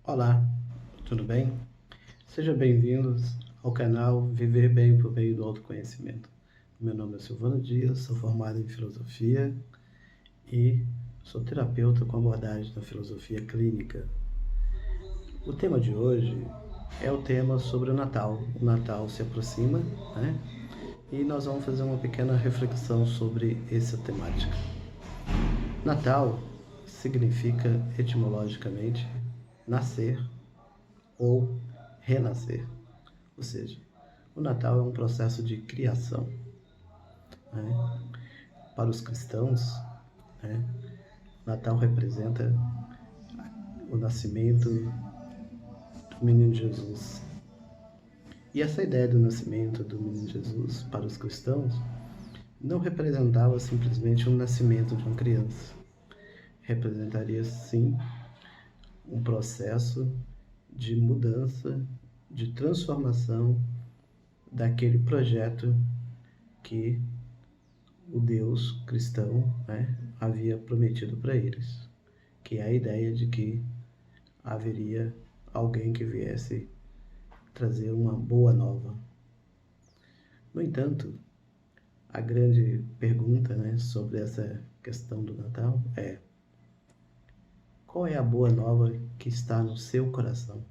Olá, tudo bem? Sejam bem-vindos ao canal Viver Bem por meio do autoconhecimento. Meu nome é Silvano Dias, sou formado em filosofia e sou terapeuta com abordagem da filosofia clínica. O tema de hoje é o tema sobre o Natal. O Natal se aproxima, né? E nós vamos fazer uma pequena reflexão sobre essa temática. Natal significa etimologicamente nascer ou renascer. Ou seja, o Natal é um processo de criação. Né? Para os cristãos, né, o Natal representa o nascimento do menino Jesus. E essa ideia do nascimento do menino Jesus para os cristãos não representava simplesmente o nascimento de uma criança. Representaria, sim, um processo de mudança, de transformação daquele projeto que o Deus cristão, né, havia prometido para eles, que é a ideia de que haveria alguém que viesse trazer uma boa nova. No entanto, a grande pergunta, né, sobre essa questão do Natal é: qual é a boa nova que está no seu coração?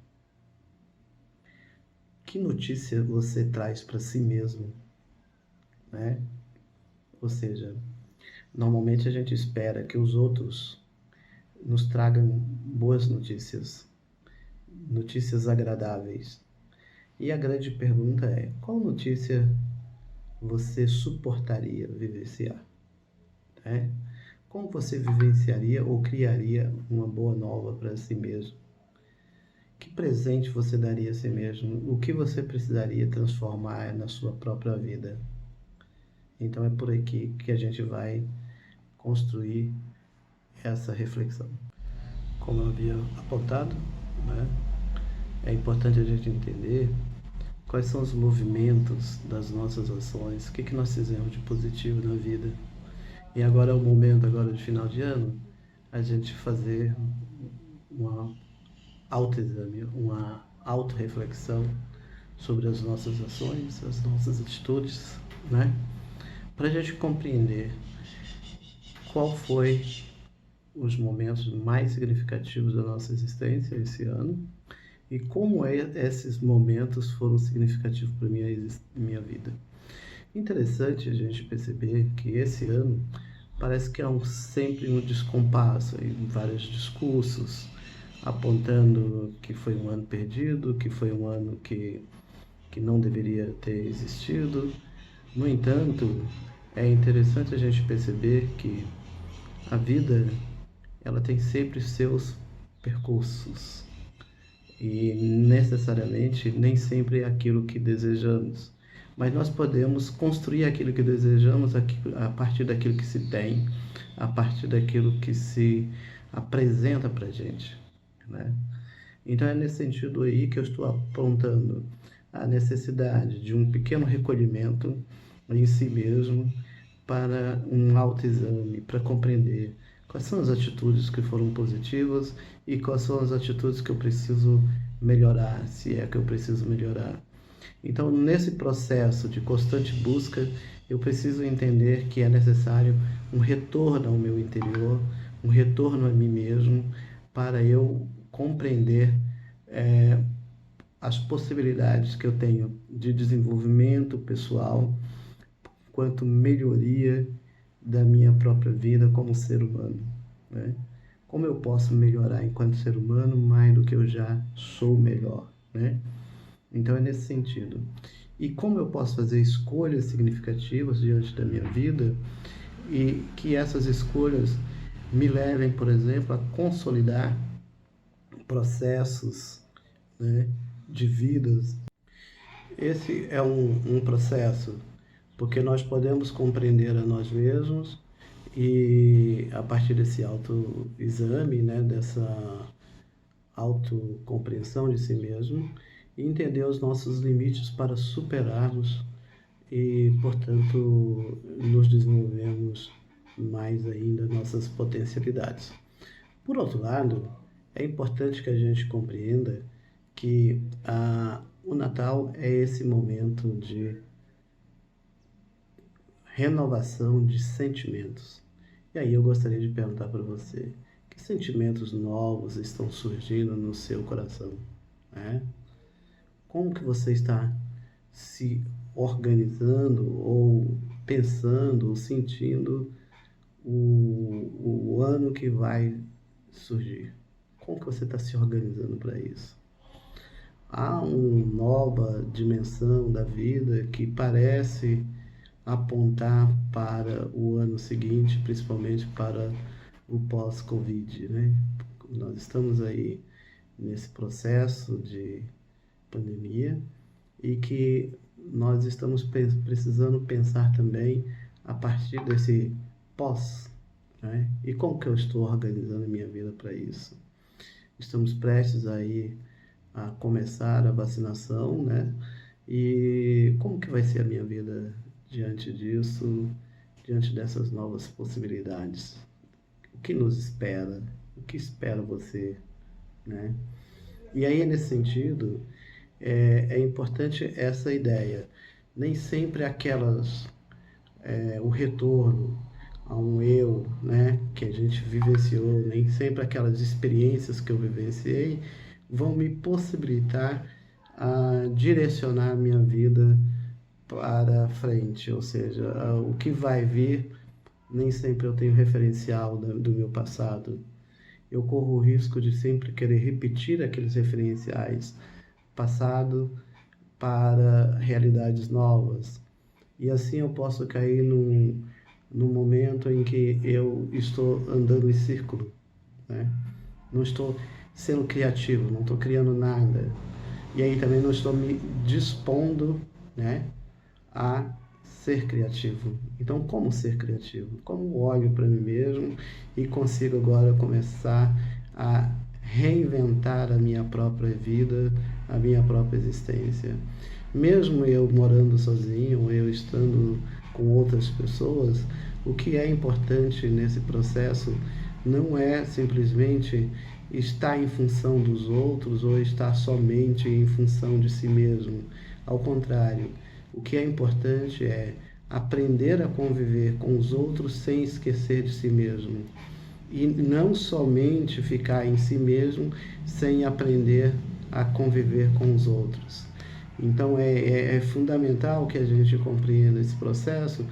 Que notícia você traz para si mesmo, né? Ou seja, normalmente a gente espera que os outros nos tragam boas notícias, notícias agradáveis. E a grande pergunta é: qual notícia você suportaria vivenciar? Né? Como você vivenciaria ou criaria uma boa nova para si mesmo? Que presente você daria a si mesmo? O que você precisaria transformar na sua própria vida? Então é por aqui que a gente vai construir essa reflexão. Como eu havia apontado, né, é importante a gente entender quais são os movimentos das nossas ações, o que nós fizemos de positivo na vida. E agora é o momento, agora de final de ano, a gente fazer uma autoexame, uma autorreflexão sobre as nossas ações, as nossas atitudes, né? Para a gente compreender qual foi os momentos mais significativos da nossa existência esse ano e como esses momentos foram significativos para minha vida. Interessante a gente perceber que esse ano parece que há sempre um descompasso em vários discursos, apontando que foi um ano perdido, que foi um ano que não deveria ter existido. No entanto, é interessante a gente perceber que a vida ela tem sempre seus percursos e necessariamente nem sempre é aquilo que desejamos, mas nós podemos construir aquilo que desejamos a partir daquilo que se tem, a partir daquilo que se apresenta para a gente, né? Então é nesse sentido aí que eu estou apontando a necessidade de um pequeno recolhimento em si mesmo para um autoexame, para compreender quais são as atitudes que foram positivas e quais são as atitudes que eu preciso melhorar, se é que eu preciso melhorar. Então, nesse processo de constante busca, eu preciso entender que é necessário um retorno ao meu interior, um retorno a mim mesmo, para eu compreender as possibilidades que eu tenho de desenvolvimento pessoal, quanto melhoria da minha própria vida como ser humano, né? Como eu posso melhorar enquanto ser humano mais do que eu já sou melhor, né? Então é nesse sentido. E como eu posso fazer escolhas significativas diante da minha vida e que essas escolhas me levem, por exemplo, a consolidar processos, né, de vidas. Esse é um processo, porque nós podemos compreender a nós mesmos e a partir desse autoexame, né, dessa autocompreensão de si mesmo, e entender os nossos limites para superarmos e, portanto, nos desenvolvermos mais ainda nossas potencialidades. Por outro lado, É importante que a gente compreenda que o Natal é esse momento de renovação de sentimentos. E aí eu gostaria de perguntar para você, que sentimentos novos estão surgindo no seu coração, né? Como que você está se organizando ou pensando ou sentindo o ano que vai surgir? Como que você está se organizando para isso? Há uma nova dimensão da vida que parece apontar para o ano seguinte, principalmente para o pós-Covid, né? Nós estamos aí nesse processo de pandemia e que nós estamos precisando pensar também a partir desse pós, né? E como que eu estou organizando a minha vida para isso? Estamos prestes aí a começar a vacinação, né? E como que vai ser a minha vida diante disso, diante dessas novas possibilidades? O que nos espera? O que espera você, né? E aí, nesse sentido, é importante essa ideia. Nem sempre o retorno a um eu, né, que a gente vivenciou, nem sempre aquelas experiências que eu vivenciei vão me possibilitar a direcionar a minha vida para frente, ou seja, o que vai vir, nem sempre eu tenho referencial do meu passado. Eu corro o risco de sempre querer repetir aqueles referenciais passado para realidades novas. E assim eu posso cair num momento em que eu estou andando em círculo, né? Não estou sendo criativo, não estou criando nada. E aí também não estou me dispondo, né, a ser criativo. Então, como ser criativo? Como olho para mim mesmo e consigo agora começar a reinventar a minha própria vida, a minha própria existência. Mesmo eu morando sozinho, eu estando com outras pessoas, o que é importante nesse processo não é simplesmente estar em função dos outros ou estar somente em função de si mesmo. Ao contrário, o que é importante é aprender a conviver com os outros sem esquecer de si mesmo. E não somente ficar em si mesmo sem aprender a conviver com os outros. Então é fundamental que a gente compreenda esse processo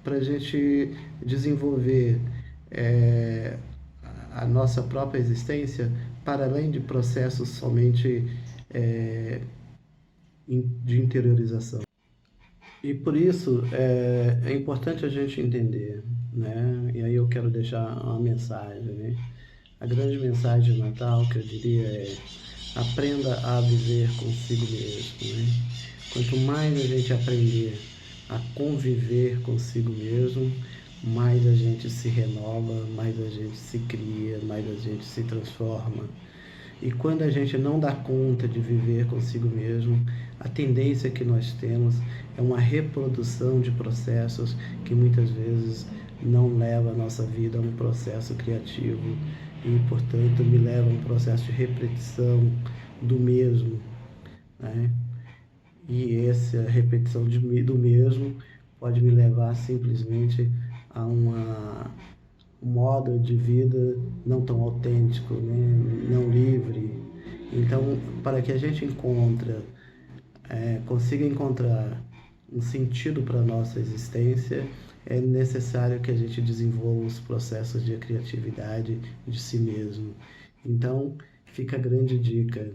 para a gente desenvolver a nossa própria existência para além de processos somente de interiorização. E por isso é importante a gente entender, né? E aí eu quero deixar uma mensagem, né? A grande mensagem do Natal que eu diria é: aprenda a viver consigo mesmo, né? Quanto mais a gente aprender a conviver consigo mesmo, mais a gente se renova, mais a gente se cria, mais a gente se transforma. E quando a gente não dá conta de viver consigo mesmo, a tendência que nós temos é uma reprodução de processos que muitas vezes não leva a nossa vida a um processo criativo e, portanto, me leva a um processo de repetição do mesmo, né? E essa repetição do mesmo pode me levar simplesmente a um modo de vida não tão autêntico, né? Não livre. Então, para que a gente consiga encontrar um sentido para a nossa existência, é necessário que a gente desenvolva os processos de criatividade de si mesmo. Então, fica a grande dica.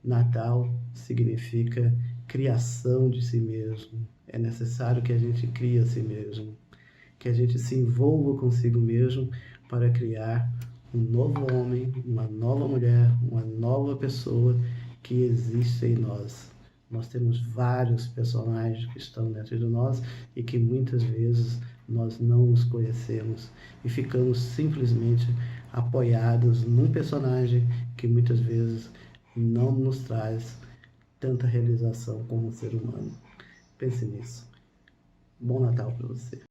Natal significa criação de si mesmo. É necessário que a gente crie a si mesmo, que a gente se envolva consigo mesmo para criar um novo homem, uma nova mulher, uma nova pessoa que existe em nós. Nós temos vários personagens que estão dentro de nós e que muitas vezes nós não os conhecemos e ficamos simplesmente apoiados num personagem que muitas vezes não nos traz tanta realização como ser humano. Pense nisso. Bom Natal para você.